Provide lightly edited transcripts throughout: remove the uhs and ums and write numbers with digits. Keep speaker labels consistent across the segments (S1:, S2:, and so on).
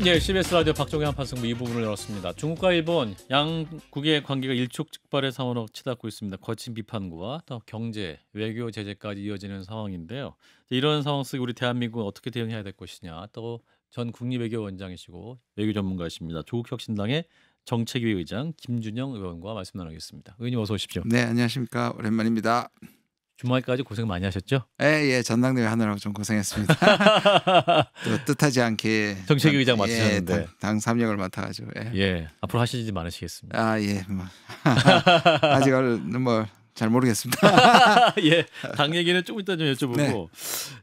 S1: 네, CBS 라디오 박종현 한판승부 2부분을 열었습니다. 중국과 일본 양국의 관계가 일촉즉발의 상황으로 치닫고 있습니다. 거친 비판과 또 경제, 외교 제재까지 이어지는 상황인데요. 이런 상황 속에 우리 대한민국은 어떻게 대응해야 될 것이냐. 또 전 국립외교원장이시고 외교 전문가이십니다. 조국혁신당의 정책위 의장 김준영 의원과 말씀 나누겠습니다. 의원님 어서 오십시오.
S2: 네, 안녕하십니까. 오랜만입니다.
S1: 주말까지 고생 많이 하셨죠?
S2: 예, 전당대회 하느라고 좀 고생했습니다. 또 뜻하지 않게
S1: 정책위 의장 맡으셨는데
S2: 예, 당 3역을 맡아가지고
S1: 예, 앞으로 하시지 많으시겠습니다.
S2: 뭐 아직은 뭐 잘 모르겠습니다.
S1: 예, 당 얘기는 조금 이따 좀 여쭤보고
S2: 네.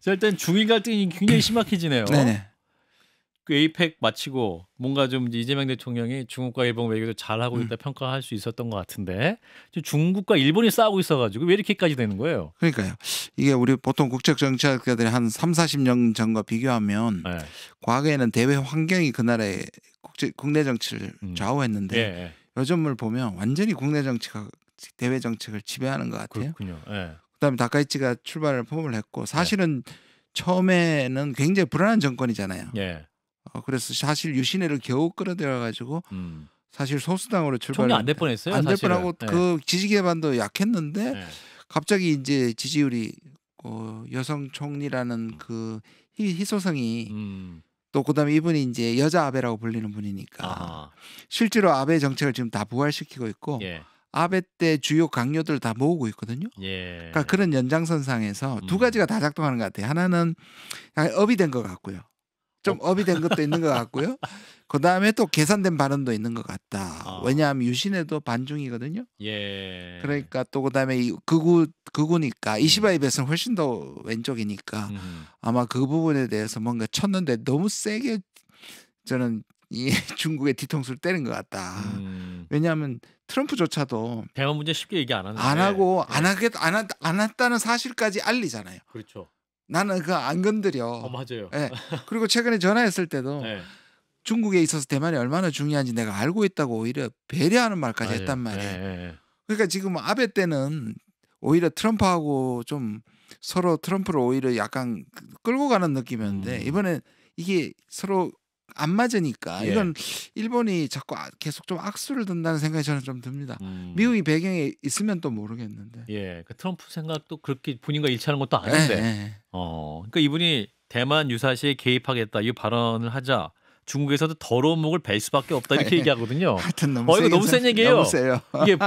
S1: 자, 일단 중일 갈등이 굉장히 심각해지네요.
S2: 네네.
S1: 그 에이펙 마치고 뭔가 좀 이재명 대통령이 중국과 일본 외교도 잘하고 있다 평가할 수 있었던 것 같은데 지금 중국과 일본이 싸우고 있어가지고 왜 이렇게까지 되는 거예요?
S2: 그러니까요. 이게 우리 보통 국책정치학자들이 한 30-40년 전과 비교하면
S1: 네.
S2: 과거에는 대외 환경이 그 나라의 국내 정치를 좌우했는데
S1: 예,
S2: 요즘을 보면 완전히 국내 정치가 대외 정책을 지배하는 것 같아요.
S1: 그렇군요. 예.
S2: 그다음에 다카이치가 출발을 폼을 했고 사실은 처음에는 굉장히 불안한 정권이잖아요.
S1: 예.
S2: 그래서 사실 유신회를 겨우 끌어들여 가지고 사실 소수당으로
S1: 총리
S2: 출발을
S1: 안 될 뻔했어요.
S2: 안 될
S1: 사실은.
S2: 뻔하고
S1: 예.
S2: 그 지지 기반도 약했는데
S1: 예.
S2: 갑자기 이제 지지율이 여성 총리라는 그 희소성이 또 그다음에 이분이 이제 여자 아베라고 불리는 분이니까
S1: 아하.
S2: 실제로 아베 정책을 지금 다 부활시키고 있고
S1: 예.
S2: 아베 때 주요 강요들 다 모으고 있거든요.
S1: 예.
S2: 그러니까 그런 연장선상에서 두 가지가 다 작동하는 것 같아요. 하나는 약간 업이 된 것 같고요. 좀 업이 된 것도 있는 것 같고요. 그 다음에 또 계산된 발언도 있는 것 같다. 왜냐하면 유신에도 반중이거든요.
S1: 예.
S2: 그러니까 또 그 다음에 극우니까 이시바 입에서는 훨씬 더 왼쪽이니까 아마 그 부분에 대해서 뭔가 쳤는데 너무 세게 저는 이 중국의 뒤통수를 때린 것 같다. 왜냐하면 트럼프조차도
S1: 대만 문제 쉽게 얘기 안 하는데
S2: 안 하고
S1: 예.
S2: 안 했다는 사실까지 알리잖아요.
S1: 그렇죠.
S2: 나는 그거 안 건드려.
S1: 맞아요.
S2: 예. 그리고 최근에 전화했을 때도
S1: 예.
S2: 중국에 있어서 대만이 얼마나 중요한지 내가 알고 있다고 오히려 배려하는 말까지
S1: 맞아요.
S2: 했단 말이에요.
S1: 예.
S2: 그러니까 지금 아베 때는 오히려 트럼프하고 좀 서로 트럼프를 오히려 약간 끌고 가는 느낌이었는데 이번에 이게 서로 안 맞으니까
S1: 예.
S2: 이건 일본이 자꾸 계속 좀 악수를 둔다는 생각이 저는 좀 듭니다. 미국이 배경에 있으면 또 모르겠는데.
S1: 예, 그 트럼프 생각도 그렇게 본인과 일치하는 것도 아닌데.
S2: 예.
S1: 그러니까 이분이 대만 유사시에 개입하겠다 이 발언을 하자 중국에서도 더러운 목을 벨 수밖에 없다 이렇게 얘기하거든요.
S2: 하여튼 너무
S1: 이거 너무 센 얘기예요.
S2: 너무 세요.
S1: 이게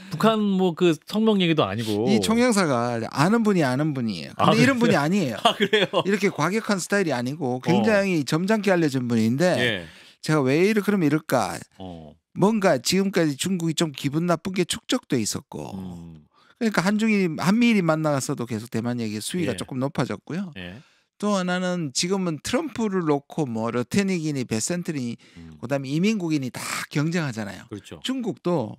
S1: 북한 뭐 그 성명 얘기도 아니고.
S2: 이 총영사가 아는 분이에요. 근데 이런 분이 아니에요.
S1: 그래요?
S2: 이렇게 과격한 스타일이 아니고 굉장히 점잖게 알려진 분인데
S1: 예.
S2: 제가 왜 그러면 이럴까? 뭔가 지금까지 중국이 좀 기분 나쁜 게 축적돼 있었고 그러니까 한미일이 만나서도 계속 대만 얘기 수위가
S1: 예.
S2: 조금 높아졌고요.
S1: 예.
S2: 또 하나는 지금은 트럼프를 놓고 뭐 르테닉이니 베센트니 그다음에 이민국인이 다 경쟁하잖아요.
S1: 그렇죠.
S2: 중국도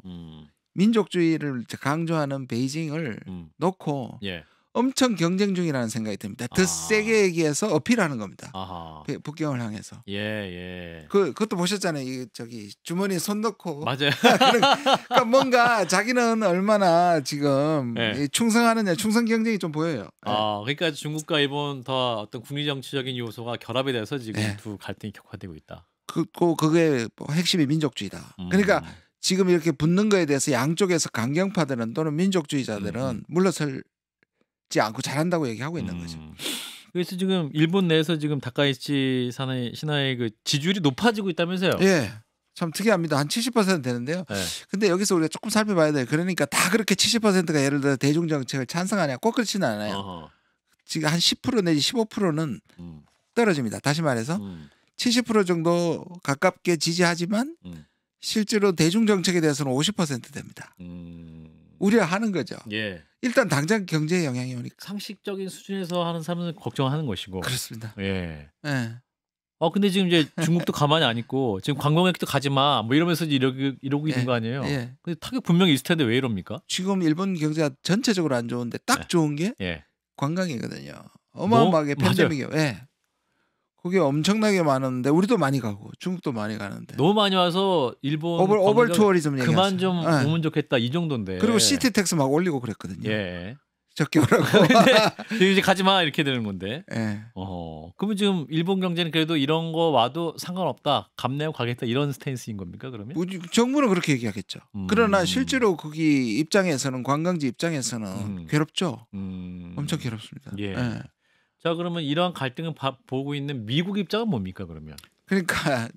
S2: 민족주의를 강조하는 베이징을 놓고
S1: 예.
S2: 엄청 경쟁 중이라는 생각이 듭니다. 더 세게 얘기해서 어필하는 겁니다.
S1: 아하.
S2: 북경을 향해서.
S1: 예.
S2: 그것도 보셨잖아요. 저기 주머니에 손 넣고.
S1: 맞아요.
S2: 그러니까 뭔가 자기는 얼마나 지금
S1: 예.
S2: 충성하느냐, 충성 경쟁이 좀 보여요.
S1: 그러니까 중국과 일본 더 어떤 국리 정치적인 요소가 결합이 돼서 지금
S2: 예.
S1: 두 갈등이 격화되고 있다.
S2: 그게 핵심이 민족주의다. 그러니까 지금 이렇게 붙는 거에 대해서 양쪽에서 강경파들은 또는 민족주의자들은 물러설지 않고 잘한다고 얘기하고 있는 거죠.
S1: 그래서 지금 일본 내에서 지금 다카이치 신하의 그 지지율이 높아지고 있다면서요?
S2: 예. 참 특이합니다. 한 70% 되는데요.
S1: 예.
S2: 근데 여기서 우리가 조금 살펴봐야 돼요. 그러니까 다 그렇게 70%가 예를 들어 대중정책을 찬성하냐 꼭 그렇지는 않아요. 지금 한 10% 내지 15%는 떨어집니다. 다시 말해서 70% 정도 가깝게 지지하지만 실제로 대중정책에 대해서는 50% 됩니다. 우려하는 거죠.
S1: 예.
S2: 일단 당장 경제에 영향이 오니까.
S1: 상식적인 수준에서 하는 사람은 걱정하는 것이고.
S2: 그렇습니다.
S1: 예.
S2: 예.
S1: 근데 지금 이제 중국도 가만히 안 있고 지금 관광객도 가지 마 뭐 이러면서 이러고 있는 거 아니에요?
S2: 예.
S1: 근데 타격 분명히 있을 텐데 왜 이럽니까?
S2: 지금 일본 경제가 전체적으로 안 좋은데 딱 좋은 게 관광이거든요. 어마어마하게 팬데믹이에요. 예. 그게 엄청나게 많은데 우리도 많이 가고 중국도 많이 가는데
S1: 너무 많이 와서 일본
S2: 오벌 투어리즘
S1: 그만
S2: 얘기하세요.
S1: 좀 오면 좋겠다 이 정도인데.
S2: 그리고 시티 텍스 막 올리고 그랬거든요.
S1: 예.
S2: 적게 오라고.
S1: 근데 이제 가지 마 이렇게 되는 건데.
S2: 예.
S1: 그러면 지금 일본 경제는 그래도 이런 거 와도 상관없다. 감내하고 가겠다 이런 스탠스인 겁니까 그러면?
S2: 정부는 그렇게 얘기하겠죠. 그러나 실제로 거기 입장에서는 관광지 입장에서는 괴롭죠. 엄청 괴롭습니다.
S1: 예.
S2: 예.
S1: 자 그러면 이러한 갈등을 보고 있는 미국 입장은 뭡니까 그러면?
S2: 그러니까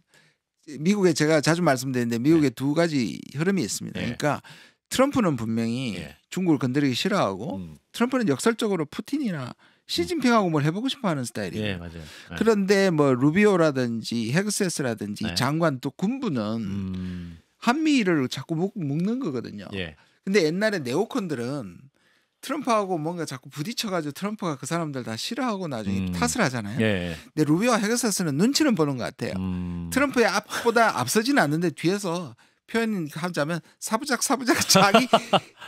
S2: 미국에 제가 자주 말씀드리는데 미국에 두 가지 흐름이 있습니다.
S1: 예.
S2: 그러니까 트럼프는 분명히
S1: 예.
S2: 중국을 건드리기 싫어하고 트럼프는 역설적으로 푸틴이나 시진핑하고 뭘 해보고 싶어하는 스타일이에요.
S1: 예, 맞아요. 예.
S2: 그런데 뭐 루비오라든지 헤그세스라든지
S1: 예.
S2: 장관 또 군부는 한미일을 자꾸 묶는 거거든요.
S1: 예.
S2: 근데 옛날에 네오콘들은 트럼프하고 뭔가 자꾸 부딪혀가지고 트럼프가 그 사람들 다 싫어하고 나중에 탓을 하잖아요.
S1: 예.
S2: 근데 루비오와 헤그세스는 눈치는 보는 것 같아요. 트럼프의 앞보다 앞서지는 않는데 뒤에서 표현하자면 사부작 자기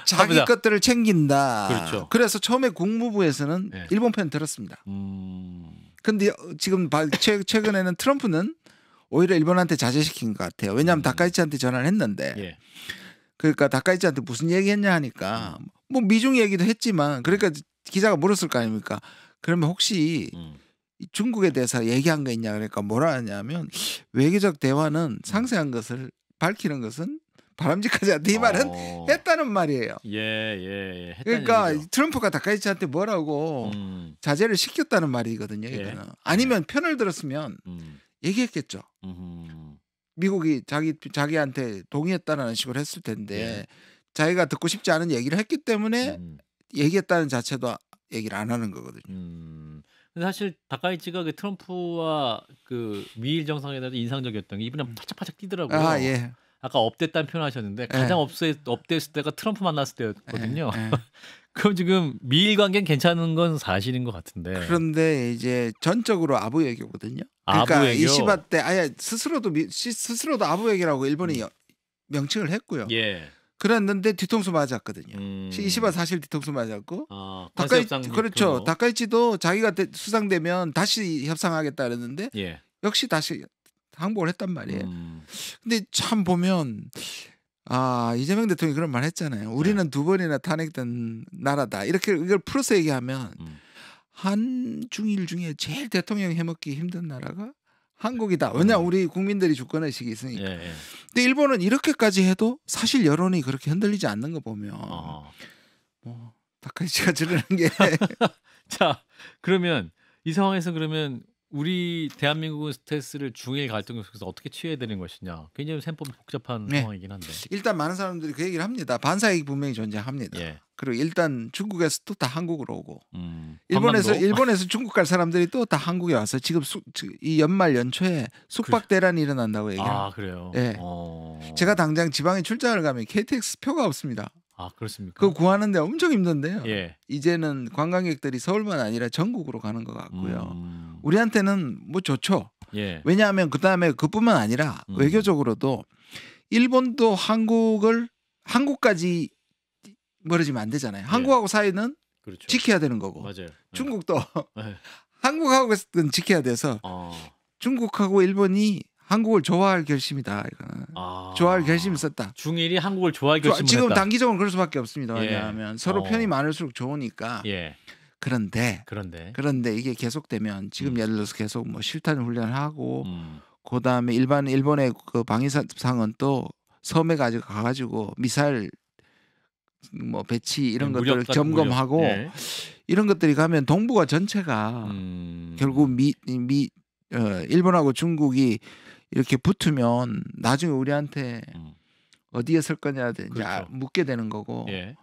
S1: 사부작.
S2: 것들을 챙긴다.
S1: 그렇죠.
S2: 그래서 처음에 국무부에서는
S1: 예.
S2: 일본 편 들었습니다. 근데 지금 최근에는 트럼프는 오히려 일본한테 자제시킨 것 같아요. 왜냐하면 다카이치한테 전화를 했는데
S1: 예.
S2: 그러니까 다카이치한테 무슨 얘기했냐 하니까 뭐 미중 얘기도 했지만 그러니까 기자가 물었을 거 아닙니까? 그러면 혹시 중국에 대해서 얘기한 거 있냐 그러니까 뭐라 하냐면 외교적 대화는 상세한 것을 밝히는 것은 바람직하지 않다 이 말은 했다는 말이에요.
S1: 예.
S2: 그러니까
S1: 얘기죠.
S2: 트럼프가 다카이치한테 뭐라고 자제를 시켰다는 말이거든요.
S1: 예.
S2: 이거는 아니면 편을 들었으면 얘기했겠죠. 미국이 자기한테 동의했다는 식으로 했을 텐데
S1: 예.
S2: 자기가 듣고 싶지 않은 얘기를 했기 때문에 얘기했다는 자체도 얘기를 안 하는 거거든요.
S1: 근데 사실 다카이치가 그 트럼프와 그 미일 정상회담에서 인상적이었던 게 이분은 파짝파짝 뛰더라고요.
S2: 아 예.
S1: 아까 업됐다는 표현하셨는데 가장 업됐을 때가 트럼프 만났을 때였거든요.
S2: 예.
S1: 그럼 지금 미일 관계는 괜찮은 건 사실인 것 같은데.
S2: 그런데 이제 전적으로 아부 외교거든요. 그러니까
S1: 아부 외교.
S2: 이시바 때 아예 스스로도 아부 외교라고 일본이 명칭을 했고요.
S1: 예.
S2: 그랬는데 뒤통수 맞았거든요. 이시바 사실 뒤통수 맞았고 그렇죠.
S1: 규모.
S2: 다카이치도 자기가 수상되면 다시 협상하겠다 그랬는데
S1: 예.
S2: 역시 다시 항복을 했단 말이에요. 근데 참 보면 이재명 대통령이 그런 말 했잖아요. 우리는 두 번이나 탄핵된 나라다. 이렇게 이걸 풀어서 얘기하면 한중일 중에 제일 대통령 해먹기 힘든 나라가 한국이다. 왜냐 우리 국민들이 주권의식이 있으니까.
S1: 예.
S2: 근데 일본은 이렇게까지 해도 사실 여론이 그렇게 흔들리지 않는 거 보면 뭐 다카이치가 저러는 게
S1: 자 그러면 이 상황에서 그러면 우리 대한민국은 스탠스를 중일 갈등 속에서 어떻게 취해야 되는 것이냐. 굉장히 셈법이 복잡한 상황이긴 한데.
S2: 일단 많은 사람들이 그 얘기를 합니다. 반사이익 분명히 존재합니다.
S1: 예.
S2: 그리고 일단 중국에서 또 다 한국으로 오고
S1: 한반도?
S2: 일본에서 중국 갈 사람들이 또 다 한국에 와서 지금 이 연말 연초에 숙박 대란이 일어난다고 얘기해요.
S1: 그래요?
S2: 예. 제가 당장 지방에 출장을 가면 KTX 표가 없습니다.
S1: 그렇습니까?
S2: 그거 구하는데 엄청 힘든데요.
S1: 예.
S2: 이제는 관광객들이 서울만 아니라 전국으로 가는 것 같고요. 우리한테는 뭐 좋죠.
S1: 예.
S2: 왜냐하면 그다음에 그뿐만 아니라 외교적으로도 일본도 한국까지 멀어지면 안 되잖아요. 한국하고 사이는
S1: 그렇죠.
S2: 지켜야 되는 거고
S1: 맞아요.
S2: 중국도
S1: 네.
S2: 한국하고는 지켜야 돼서 중국하고 일본이 한국을 좋아할 결심이다. 이거는 좋아할 결심이 있었다.
S1: 중일이 한국을 좋아할 결심을
S2: 지금
S1: 했다.
S2: 단기적으로 그럴 수밖에 없습니다.
S1: 예.
S2: 왜냐하면 서로 편이 많을수록 좋으니까.
S1: 예.
S2: 그런데 이게 계속되면 지금 예를 들어서 계속 뭐 실탄 훈련을 하고 그다음에 일본의 그 방위상은 또 섬에 가가지고 미사일 뭐 배치 이런 것들을 점검하고
S1: 예.
S2: 이런 것들이 가면 동북아 전체가 결국 일본하고 중국이 이렇게 붙으면 나중에 우리한테 어디에 설 거냐 이제
S1: 그렇죠.
S2: 묻게 되는 거고
S1: 예.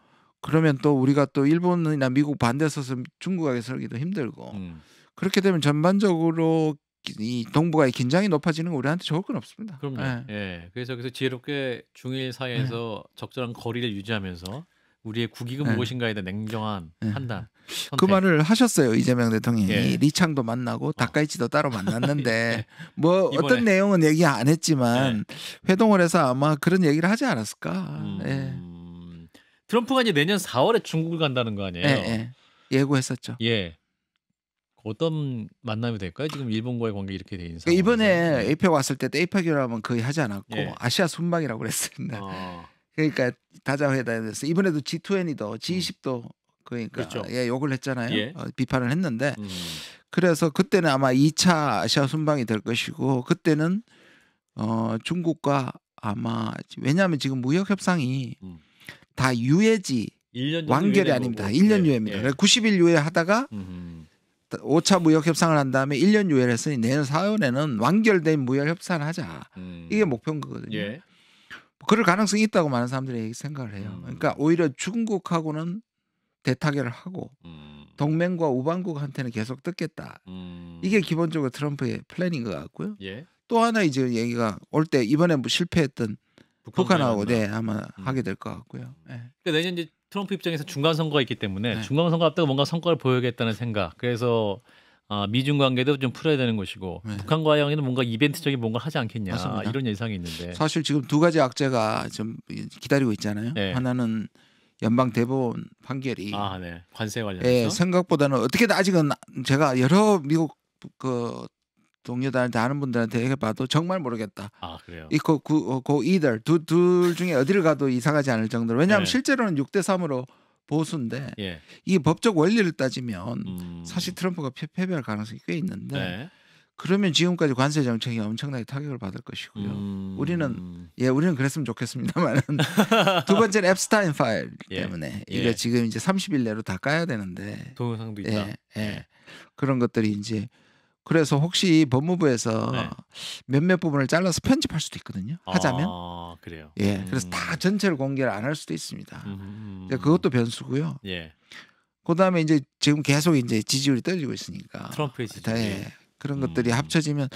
S2: 그러면 또 우리가 또 일본이나 미국 반대 서서 중국하게 설기도 힘들고 그렇게 되면 전반적으로 이 동북아의 긴장이 높아지는 거 우리한테 좋을 건 없습니다.
S1: 그럼요. 예. 그래서 지혜롭게 중일 사이에서 적절한 거리를 유지하면서 우리의 국익은 무엇인가에 대한 냉정한 판단. 선택.
S2: 그 말을 하셨어요. 이재명 대통령이
S1: 예.
S2: 리창도 만나고 다카이치도 따로 만났는데
S1: 예.
S2: 뭐
S1: 이번에.
S2: 어떤 내용은 얘기 안 했지만 회동을 해서 아마 그런 얘기를 하지 않았을까.
S1: 트럼프가 이제 내년 4월에 중국을 간다는 거 아니에요?
S2: 예고했었죠.
S1: 예. 어떤 만남이 될까요? 지금 일본과의 관계 이렇게 돼 있는
S2: 그러니까 이번에 에이펙 왔을 때도 에이펙이라면 거의 하지 않았고
S1: 예.
S2: 아시아 순방이라고 그랬습니다. 그러니까 다자회담에서 이번에도 G20도 G20도 그러니까
S1: 그렇죠.
S2: 예, 욕을 했잖아요.
S1: 예.
S2: 비판을 했는데 그래서 그때는 아마 2차 아시아 순방이 될 것이고 그때는 중국과 아마 왜냐하면 지금 무역 협상이 다 유예지
S1: 1년 정도
S2: 완결이
S1: 유예된
S2: 아닙니다.
S1: 거고.
S2: 1년
S1: 예.
S2: 유예입니다.
S1: 예.
S2: 그래서 90일 유예하다가 5차 무역 협상을 한 다음에 1년 유예를 했으니 내년 4월에는 완결된 무역 협상을 하자. 이게 목표인 거거든요.
S1: 예.
S2: 그럴 가능성이 있다고 많은 사람들이 생각을 해요. 그러니까 오히려 중국하고는 대타결을 하고 동맹과 우방국한테는 계속 뜯겠다. 이게 기본적으로 트럼프의 플랜인 것 같고요.
S1: 예.
S2: 또 하나 이제 얘기가 올 때 이번에 뭐 실패했던 북한하고 네, 아마 하게 될 것 같고요. 네.
S1: 그러니까 내년 이제 트럼프 입장에서 중간 선거가 있기 때문에
S2: 네.
S1: 중간 선거 앞두고 뭔가 성과를 보여야겠다는 생각. 그래서 미중 관계도 좀 풀어야 되는 것이고
S2: 네.
S1: 북한과의 뭔가 이벤트적인 뭔가 하지 않겠냐
S2: 맞습니다.
S1: 이런 예상이 있는데
S2: 사실 지금 두 가지 악재가 좀 기다리고 있잖아요.
S1: 네.
S2: 하나는 연방 대법원 판결이
S1: 네. 관세 관련해서
S2: 예, 생각보다는 어떻게든 아직은 제가 여러 미국 그 동료들한테 아는 분들한테 해봐도 정말 모르겠다.
S1: 그래요.
S2: 이거 이들 둘 중에 어디를 가도 이상하지 않을 정도로 왜냐하면
S1: 네.
S2: 실제로는 6대3으로 보수인데
S1: 예.
S2: 이 법적 원리를 따지면 사실 트럼프가 패배할 가능성이 꽤 있는데
S1: 네.
S2: 그러면 지금까지 관세 정책이 엄청나게 타격을 받을 것이고요. 우리는 그랬으면 좋겠습니다만 두 번째는 앱스타인 파일 때문에
S1: 예.
S2: 이거 지금 이제 30일 내로 다 까야 되는데
S1: 동영상도 있다.
S2: 예. 그런 것들이 이제 그래서 혹시 법무부에서
S1: 네.
S2: 몇몇 부분을 잘라서 편집할 수도 있거든요. 하자면.
S1: 그래요.
S2: 예. 그래서 다 전체를 공개를 안 할 수도 있습니다. 그것도 변수고요.
S1: 예.
S2: 그다음에 이제 지금 계속 이제 지지율이 떨어지고 있으니까
S1: 트럼프의 지지율.
S2: 예. 그런 것들이 합쳐지면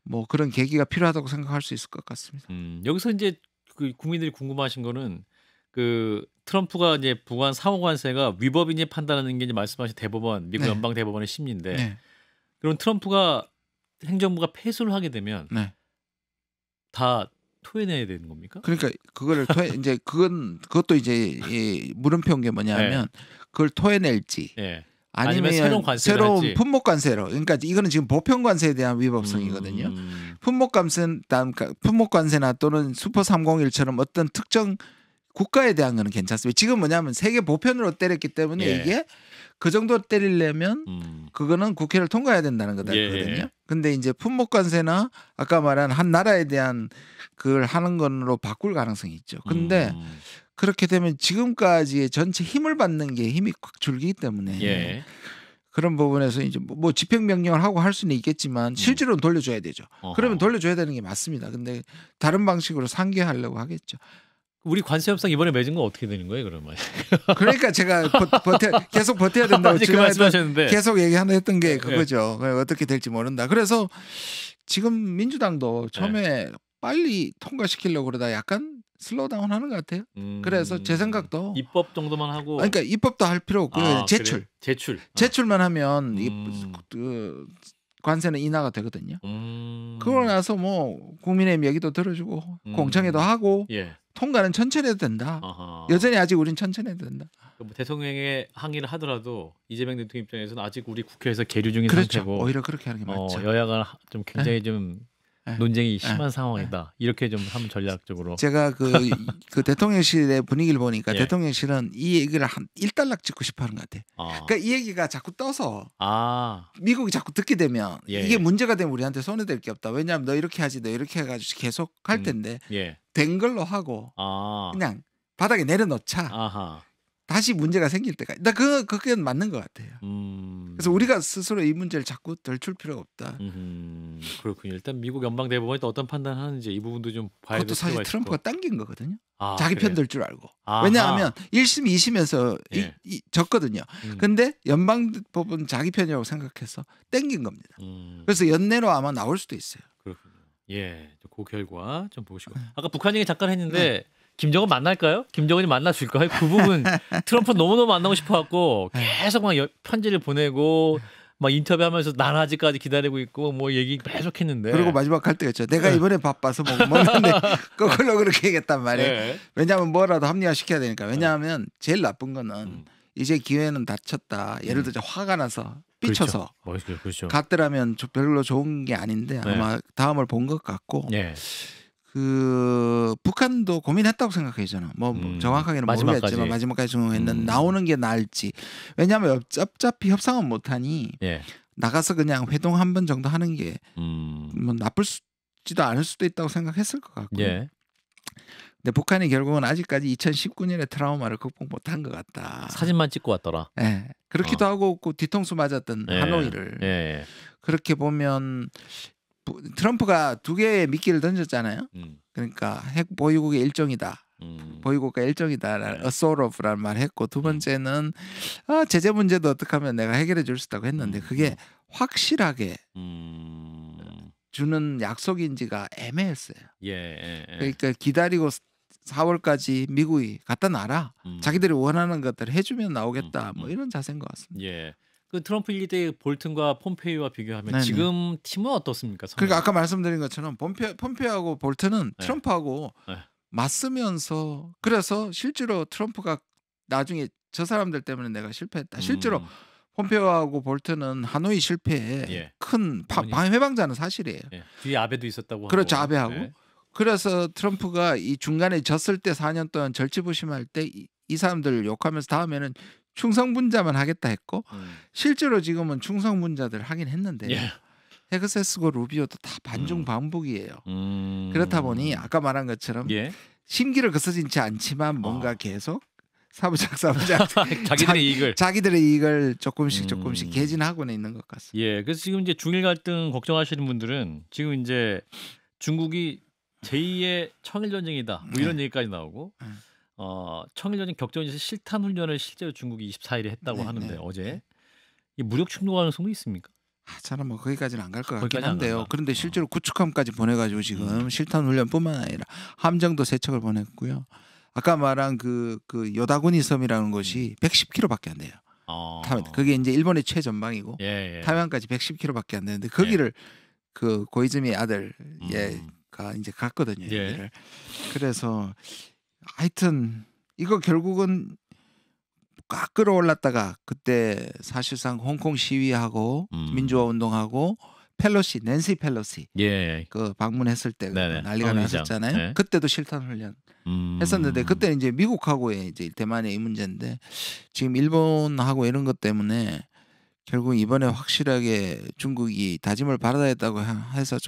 S2: 뭐 그런 계기가 필요하다고 생각할 수 있을 것 같습니다.
S1: 여기서 이제 그 국민들이 궁금하신 거는 그 트럼프가 이제 부과한 상호관세가 위법인지 판단하는 게 이제 말씀하신 대법원 미국
S2: 네.
S1: 연방 대법원의 심리인데
S2: 네.
S1: 그럼 트럼프가 행정부가 패소를 하게 되면
S2: 네.
S1: 다 토해내야 되는 겁니까?
S2: 그러니까 그거를 이제 그것도 이제 이 물음표인 게 뭐냐면 그걸 토해낼지
S1: 예.
S2: 아니면
S1: 새로운 관세를 할지.
S2: 품목 관세로 그러니까 이거는 지금 보편 관세에 대한 위법성이거든요. 품목 관세나 또는 슈퍼 301처럼 어떤 특정 국가에 대한 거는 괜찮습니다. 지금 뭐냐면 세계 보편으로 때렸기 때문에
S1: 예.
S2: 이게 그 정도 때리려면 그거는 국회를 통과해야 된다는 거거든요.
S1: 예.
S2: 근데 이제 품목 관세나 아까 말한 한 나라에 대한 그걸 하는 걸로 바꿀 가능성이 있죠. 근데 그렇게 되면 지금까지의 전체 힘을 받는 게 힘이 확 줄기 때문에
S1: 예.
S2: 그런 부분에서 이제 뭐 집행 명령을 하고 할 수는 있겠지만 실제로는 돌려줘야 되죠. 그러면 돌려줘야 되는 게 맞습니다. 근데 다른 방식으로 상기하려고 하겠죠.
S1: 우리 관세 협상 이번에 맺은 건 어떻게 되는 거예요, 그러면?
S2: 그러니까 제가 계속 버텨야 된다고
S1: 그 말씀하셨는데
S2: 계속 얘기하나 했던 게 그거죠. 어떻게 될지 모른다. 그래서 지금 민주당도 처음에 빨리 통과시키려고 그러다 약간 슬로우다운 하는 것 같아요. 그래서 제 생각도
S1: 입법 정도만 하고
S2: 그러니까 입법도 할 필요 없고요. 그냥 제출.
S1: 그래?
S2: 제출만 하면 그 관세는 인하가 되거든요. 그러고 나서 뭐 국민의힘 얘기도 들어주고 공청회도 하고
S1: 예.
S2: 통과는 천천히 해도 된다. 여전히 아직 우린 천천히 해도 된다.
S1: 뭐 대통령의 항의를 하더라도 이재명 대통령 입장에서는 아직 우리 국회에서 계류 중인
S2: 그렇죠.
S1: 상태고
S2: 오히려 그렇게 하는 게 맞죠.
S1: 여야가 좀 굉장히 좀 논쟁이 심한 상황이다. 이렇게 좀 하면 전략적으로.
S2: 제가 그 대통령실의 분위기를 보니까 대통령실은 이 얘기를 한 일단락 찍고 싶어하는 것 같아요. 그러니까 이 얘기가 자꾸 떠서 미국이 자꾸 듣게 되면 이게 문제가 되면 우리한테 손해될 게 없다. 왜냐하면 너 이렇게 하지, 너 이렇게 해가지고 계속 할 텐데 된 걸로 하고 그냥 바닥에 내려놓자. 다시 문제가 생길 때까지. 그게 맞는 것 같아요. 그래서 우리가 스스로 이 문제를 자꾸 덜출 필요가 없다.
S1: 그렇군요. 일단 미국 연방 대법원이 또 어떤 판단하는지 이 부분도 좀 봐야 될
S2: 그것도
S1: 필요가
S2: 사실
S1: 있고.
S2: 트럼프가 당긴 거거든요. 자기
S1: 그래요?
S2: 편 들 줄 알고. 왜냐하면 1심 2심에서 졌거든요. 근데 연방법은 자기 편이라고 생각해서 당긴 겁니다. 그래서 연내로 아마 나올 수도 있어요.
S1: 그렇군요. 예, 그 결과 좀 보시고. 아까 북한 얘기 잠깐 했는데 김정은 만날까요? 김정은이 만나줄까요? 그 부분 트럼프 너무너무 만나고 싶어갖고 계속 막 편지를 보내고 막 인터뷰하면서 나라지까지 기다리고 있고 뭐 얘기 계속 했는데
S2: 그리고 마지막 할 때가 있죠. 내가 이번에 바빠서 먹는데 거꾸로 그렇게 얘기했단 말이에요. 왜냐하면 뭐라도 합리화시켜야 되니까. 왜냐하면 제일 나쁜 거는 이제 기회는 다쳤다. 예를 들어 화가 나서 삐쳐서
S1: 그렇죠.
S2: 갔더라면 별로 좋은 게 아닌데 아마 다음을 본 것 같고 그 북한도 고민했다고 생각해요 저는. 뭐 정확하게는 모르겠지만 마지막까지 했는 나오는 게 나을지. 왜냐하면 어차피 협상은 못하니
S1: 예.
S2: 나가서 그냥 회동 한 번 정도 하는 게 뭐 나쁠지도 않을 수도 있다고 생각했을 것 같고요.
S1: 예.
S2: 근데 북한이 결국은 아직까지 2019년의 트라우마를 극복 못한 것 같다.
S1: 사진만 찍고 왔더라.
S2: 예. 그렇기도 하고 그 뒤통수 맞았던
S1: 예.
S2: 하노이를
S1: 예.
S2: 그렇게 보면 트럼프가 2개의 미끼를 던졌잖아요. 그러니까 핵 보유국의 일종이다. 보유국가 일종이다. assault of라는 말을 했고 두 번째는 제재 문제도 어떻게 하면 내가 해결해 줄 수 있다고 했는데 그게 확실하게 주는 약속인지가 애매했어요.
S1: 예.
S2: 그러니까 기다리고 4월까지 미국이 갖다 놔라. 자기들이 원하는 것들을 해주면 나오겠다. 뭐 이런 자세인 것 같습니다.
S1: 예. 그 트럼프 1대 볼튼과 폼페이오와 비교하면
S2: 네네.
S1: 지금 팀은 어떻습니까?
S2: 그러니까 아까 말씀드린 것처럼 폼페이오하고 볼튼은 트럼프하고 맞서면서 그래서 실제로 트럼프가 나중에 저 사람들 때문에 내가 실패했다. 실제로 폼페이오하고 볼튼은 하노이 실패에 큰 해방자는 사실이에요.
S1: 뒤에 아베도 있었다고
S2: 그렇죠.
S1: 하고.
S2: 아베하고. 그래서 트럼프가 이 중간에 졌을 때 4년 동안 절치부심할 때 이 사람들 욕하면서 다음에는 충성분자만 하겠다 했고 실제로 지금은 충성분자들 하긴 했는데 헤그세스고 루비오도 다 반중반복이에요. 그렇다 보니 아까 말한 것처럼 심기를 거스르지 않지만 뭔가 계속 사부작 자기들의 이익을 조금씩 개진하고는 있는 것 같습니다.
S1: 예, 그래서 지금 이제 중일 갈등 걱정하시는 분들은 지금 이제 중국이 제2의 청일 전쟁이다 뭐 이런 얘기까지 나오고 청일 전쟁 격전에서 실탄 훈련을 실제로 중국이 24일에 했다고 하는데 어제 이 무력 충돌 가능성도 있습니까?
S2: 저는 뭐 거기까지는 안 갈 것 같긴 한데요. 그런데 실제로 구축함까지 보내가지고 지금 실탄 훈련뿐만 아니라 함정도 3척을 보냈고요. 아까 말한 그 요다구니 섬이라는 곳이 110km밖에 안 돼요. 그게 이제 일본의 최전방이고 타이완까지 110km밖에 안 되는데 거기를 그 고이즈미 아들 가 이제 갔거든요. 그래서 하여튼 이거 결국은 꽉 끌어올랐다가 그때 사실상 홍콩 시위하고 민주화 운동하고 낸시 펠로시 그 방문했을 때 난리가 났었잖아요. 그때도 실탄 훈련 했었는데 그때 이제 미국하고의 이제 대만의 이 문제인데 지금 일본하고 이런 것 때문에 결국 이번에 확실하게 중국이 다짐을 받아야 했다고 해서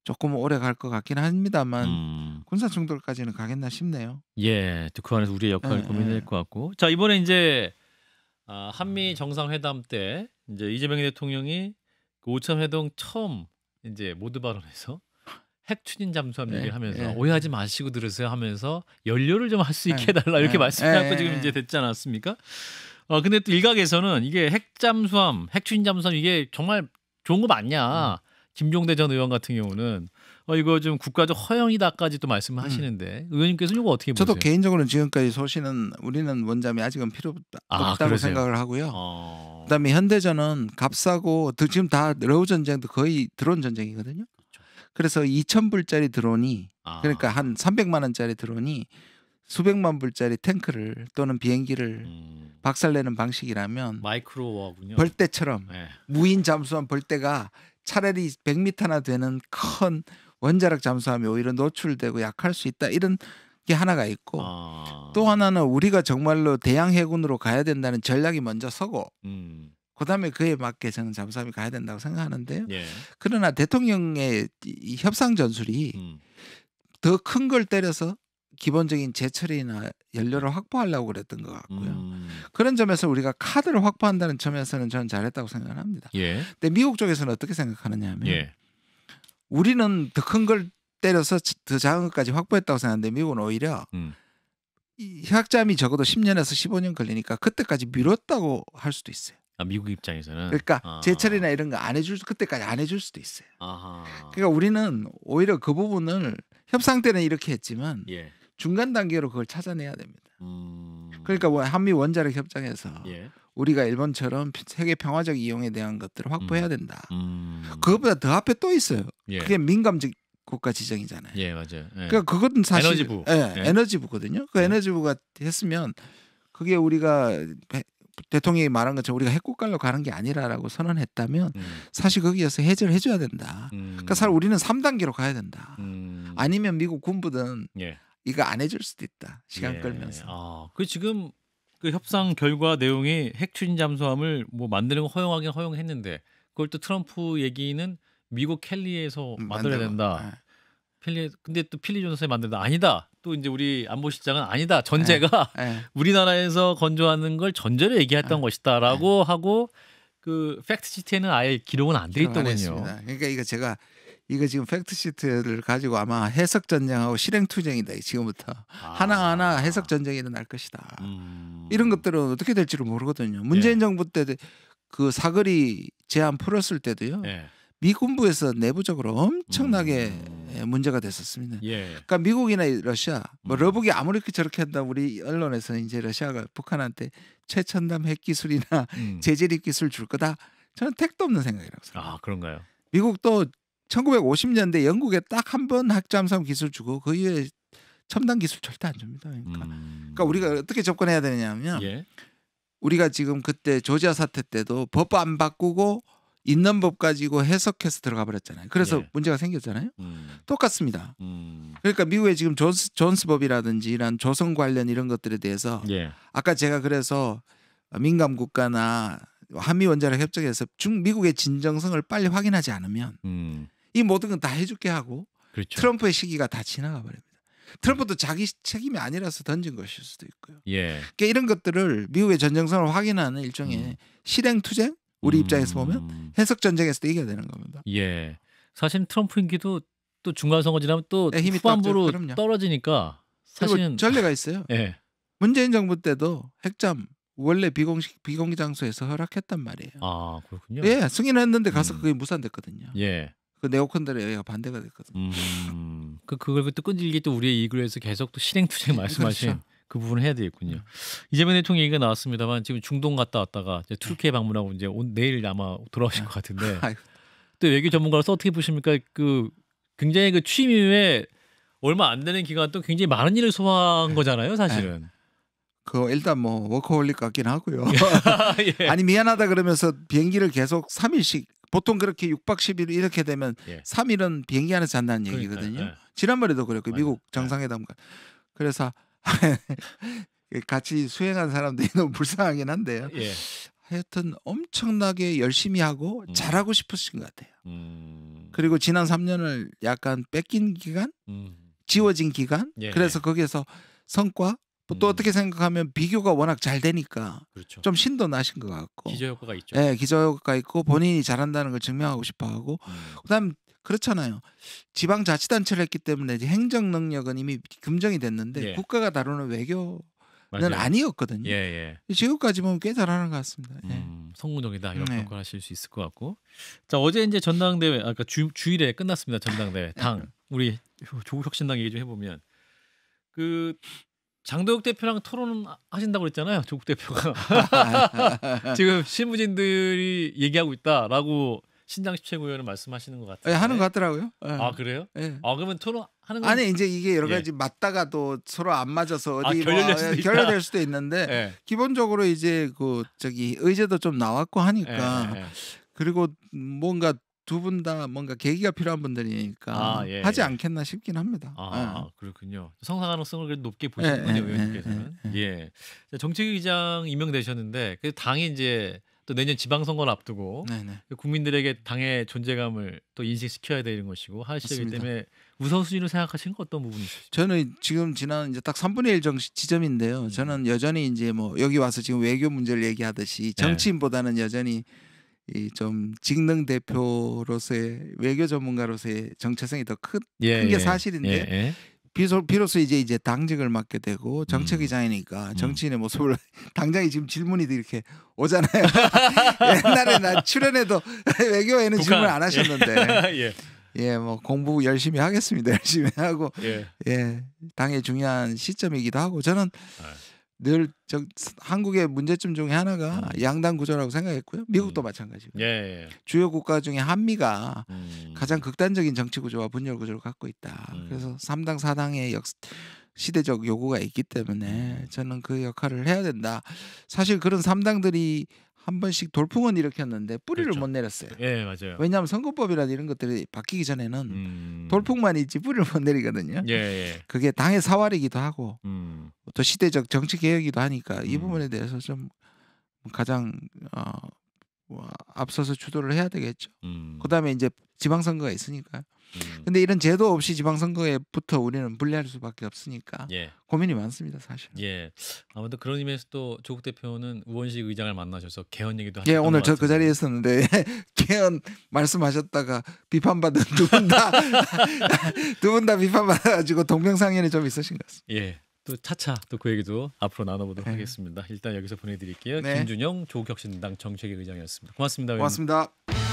S2: 조금 오래 갈 것 같긴 합니다만 군사 충돌까지는 가겠나 싶네요.
S1: 예, 그 안에서 우리의 역할을 고민할 것 같고, 자 이번에 이제 한미 정상회담 때 이제 이재명 대통령이 그 오천 회동 처음 이제 모두 발언에서 핵 추진 잠수함 얘기를 하면서 오해하지 마시고 들으세요 하면서 연료를 좀 할 수 있게 해달라 이렇게 말씀하고 지금 이제 됐지 않았습니까? 근데 또 일각에서는 이게 핵 추진 잠수함 이게 정말 좋은 거 맞냐? 김종대 전 의원 같은 경우는 이거 좀 국가적 허용이다까지 또 말씀하시는데 의원님께서는 이거 어떻게 보세요?
S2: 저도 개인적으로는 지금까지 소신은 우리는 원잠이 아직은 필요 없다고 생각을 하고요. 그다음에 현대전은 값싸고 지금 다 러우 전쟁도 거의 드론 전쟁이거든요. 그래서 2,000불짜리 드론이 그러니까 한 300만 원짜리 드론이 수백만 불짜리 탱크를 또는 비행기를 박살내는 방식이라면
S1: 마이크로워군요.
S2: 벌떼처럼 무인 잠수함 벌떼가 차라리 100m나 되는 큰 원자력 잠수함이 오히려 노출되고 약할 수 있다 이런 게 하나가 있고 또 하나는 우리가 정말로 대양 해군으로 가야 된다는 전략이 먼저 서고 그다음에 그에 맞게 저는 잠수함이 가야 된다고 생각하는데요. 그러나 대통령의 이 협상 전술이 더 큰 걸 때려서 기본적인 제철이나 연료를 확보하려고 그랬던 것 같고요. 그런 점에서 우리가 카드를 확보한다는 점에서는 저는 잘했다고 생각을 합니다. 근데 미국 쪽에서는 어떻게 생각하느냐 하면 우리는 더 큰 걸 때려서 더 작은 것까지 확보했다고 생각하는데 미국은 오히려 이 핵잠이 적어도 10년에서 15년 걸리니까 그때까지 미뤘다고 할 수도 있어요.
S1: 미국 입장에서는
S2: 그러니까 제철이나 이런 거 그때까지 안 해줄 수도 있어요. 그러니까 우리는 오히려 그 부분을 협상 때는 이렇게 했지만 중간 단계로 그걸 찾아내야 됩니다. 그러니까 한미 원자력 협정에서 우리가 일본처럼 세계 평화적 이용에 대한 것들을 확보해야 된다. 그것보다 더 앞에 또 있어요. 그게 민감적 국가 지정이잖아요.
S1: 맞아요.
S2: 그러니까 그것은 사실
S1: 에너지부.
S2: 에너지부거든요. 그 에너지부가 했으면 그게 우리가 대통령이 말한 것처럼 우리가 핵국가로 가는 게 아니라라고 선언했다면 사실 거기에서 해제를 해줘야 된다. 그러니까 사실 우리는 3단계로 가야 된다. 아니면 미국 군부든
S1: 예.
S2: 이거 안 해줄 수도 있다. 시간
S1: 예.
S2: 끌면서.
S1: 그 지금 그 협상 결과 내용이 핵 추진 잠수함을 뭐 만드는 거 허용하긴 허용했는데 그걸 또 트럼프 얘기는 미국 캘리에서 만들어야 된다. 근데 또 필리 존슨에 만든다. 아니다. 또 이제 우리 안보실장은 아니다. 전제가 우리나라에서 건조하는 걸 전제로 얘기했던 것이다라고 하고 그 팩트 시트에는 아예 기록은 안 돼 있더군요.
S2: 그러니까 이거 지금 팩트 시트를 가지고 아마 해석 전쟁하고 실행 투쟁이다. 지금부터 하나하나 해석 전쟁이 일어날 것이다. 이런 것들은 어떻게 될지를 모르거든요. 문재인 정부 때 그 사거리 제한 풀었을 때도요. 미 군부에서 내부적으로 엄청나게 문제가 됐었습니다. 그러니까 미국이나 러시아, 뭐 러북이 아무리 저렇게 한다 우리 언론에서 이제 러시아가 북한한테 최첨단 핵 기술이나 재질입 기술 줄 거다. 저는 택도 없는 생각이라고 생각합니다.
S1: 그런가요?
S2: 미국도 1950년대 영국에 딱 한 번 핵잠수함 기술 주고 그 이후에 첨단 기술 절대 안 줍니다. 그러니까 우리가 어떻게 접근해야 되느냐면 우리가 지금 그때 조지아 사태 때도 법 안 바꾸고 있는 법 가지고 해석해서 들어가 버렸잖아요. 그래서 문제가 생겼잖아요. 똑같습니다. 그러니까 미국의 지금 존스법이라든지 이런 조성 관련 이런 것들에 대해서 아까 제가 그래서 민감 국가나 한미 원자력 협정에서 미국의 진정성을 빨리 확인하지 않으면 이 모든 건 다 해줄게 하고
S1: 그렇죠.
S2: 트럼프의 시기가 다 지나가 버립니다. 트럼프도 자기 책임이 아니라서 던진 것일 수도 있고요. 그러니까 이런 것들을 미국의 전정성을 확인하는 일종의 실행 투쟁? 우리 입장에서 보면 해석 전쟁에서도 이겨야 되는 겁니다.
S1: 사실 트럼프 임기도 또 중간 선거 지나면 또
S2: 힘이
S1: 후반부로 떨어지니까 사실은
S2: 전례가 있어요. 문재인 정부 때도 핵잠 원래 비공개 장소에서 허락했단 말이에요.
S1: 그렇군요.
S2: 승인했는데 가서 그게 무산됐거든요.
S1: 그
S2: 네오컨들에 의해서 반대가 됐거든요.
S1: 그걸 또 끈질기게 또 우리의 이익을 위해서 계속 또 실행 투쟁 말씀하신
S2: 그렇죠.
S1: 그 부분을 해야 되겠군요. 이재명 대통령 얘기가 나왔습니다만 지금 중동 갔다 왔다가 이제 투르키에 방문하고 이제 내일 아마 돌아오실 것 같은데 또 외교 전문가로서 어떻게 보십니까? 그 굉장히 그 취임 이후에 얼마 안 되는 기간 동안 굉장히 많은 일을 소화한 거잖아요, 사실은.
S2: 그 일단 뭐 워커홀릭 같긴 하고요. 아니 미안하다 그러면서 비행기를 계속 3일씩 보통 그렇게 6박 10일 이렇게 되면 3일은 비행기 안에서 잔다는 얘기거든요. 지난번에도 그랬고 미국 정상회담 그래서 같이 수행한 사람들이 너무 불쌍하긴 한데요. 하여튼 엄청나게 열심히 하고 잘하고 싶으신 것 같아요. 그리고 지난 3년을 약간 뺏긴 기간, 지워진 기간. 그래서 거기에서 성과 또 어떻게 생각하면 비교가 워낙 잘 되니까 좀 신도 나신 것 같고
S1: 기저효과가 있죠.
S2: 기저효과가 있고 본인이 잘한다는 걸 증명하고 싶어하고 그다음 그렇잖아요. 지방자치단체를 했기 때문에 이제 행정 능력은 이미 금정이 됐는데 국가가 다루는 외교는 아니었거든요. 지금까지 보면 꽤 잘하는 것 같습니다.
S1: 성공적이다 이런 평가를 하실 수 있을 것 같고. 자 어제 이제 전당대회 아까 주일에 끝났습니다. 전당대회 당 우리 조국 혁신당 얘기 좀 해보면 그 장도혁 대표랑 토론 하신다고 그랬잖아요. 조국 대표가 지금 실무진들이 얘기하고 있다라고 신장식 최고위원은 말씀하시는 것 같아요.
S2: 하는 것 같더라고요.
S1: 그래요? 그러면 토론하는 건
S2: 아니 이제 이게 여러 가지 맞다가도 서로 안 맞아서 어디 결렬될 수도 있는데 기본적으로 이제 그 의제도 좀 나왔고 하니까 그리고 뭔가 두 분 다 뭔가 계기가 필요한 분들이니까 하지 않겠나 싶긴 합니다.
S1: 그렇군요. 성사 가능성을 그래도 높게 보시는군요. 의원님께서는. 정책위의장 임명되셨는데 그 당이 이제 또 내년 지방선거를 앞두고 국민들에게 당의 존재감을 또 인식시켜야 되는 것이고 하시기 때문에 우선순위로 생각하시는 건 어떤 부분이시죠?
S2: 저는 지금 지난 이제 딱 3분의 1 지점인데요. 저는 여전히 이제 뭐 여기 와서 지금 외교 문제를 얘기하듯이 정치인보다는 여전히 이 좀 직능 대표로서의 외교 전문가로서의 정체성이 더 큰 게 사실인데 비로소 이제 당직을 맡게 되고 정책위장이니까 정치인의 모습을 당장이 지금 질문이 이렇게 오잖아요. 옛날에 나 출연해도 외교에는 질문 안 하셨는데 뭐 공부 열심히 하겠습니다. 열심히 하고 당의 중요한 시점이기도 하고 저는 늘 한국의 문제점 중에 하나가 양당 구조라고 생각했고요. 미국도 마찬가지고. 주요 국가 중에 한미가 가장 극단적인 정치 구조와 분열 구조를 갖고 있다. 그래서 3당 4당의 시대적 요구가 있기 때문에 저는 그 역할을 해야 된다. 사실 그런 3당들이 한 번씩 돌풍은 일으켰는데 뿌리를
S1: 그렇죠.
S2: 못 내렸어요.
S1: 예, 맞아요.
S2: 왜냐하면 선거법이라든 이런 것들이 바뀌기 전에는 돌풍만 있지 뿌리를 못 내리거든요.
S1: 예, 예.
S2: 그게 당의 사활이기도 하고 또 시대적 정치 개혁이기도 하니까 이 부분에 대해서 좀 가장 앞서서 주도를 해야 되겠죠. 그다음에 이제 지방선거가 있으니까요. 근데 이런 제도 없이 지방선거에부터 우리는 불리할 수밖에 없으니까
S1: 예.
S2: 고민이 많습니다, 사실.
S1: 예. 아무튼 그런 의미에서 또 조국 대표는 우원식 의장을 만나셔서 개헌 얘기도
S2: 예,
S1: 하셨던
S2: 오늘
S1: 것
S2: 저 그
S1: 같은데.
S2: 자리에 있었는데 개헌 말씀하셨다가 비판받은 두 분 다 비판받아가지고 동병상련이 좀 있으신 것 같습니다.
S1: 예. 또 차차 또 그 얘기도 앞으로 나눠보도록
S2: 네.
S1: 하겠습니다. 일단 여기서 보내드릴게요.
S2: 네.
S1: 김준영 조국혁신당 정책위 의장이었습니다. 고맙습니다. 의원님.
S2: 고맙습니다.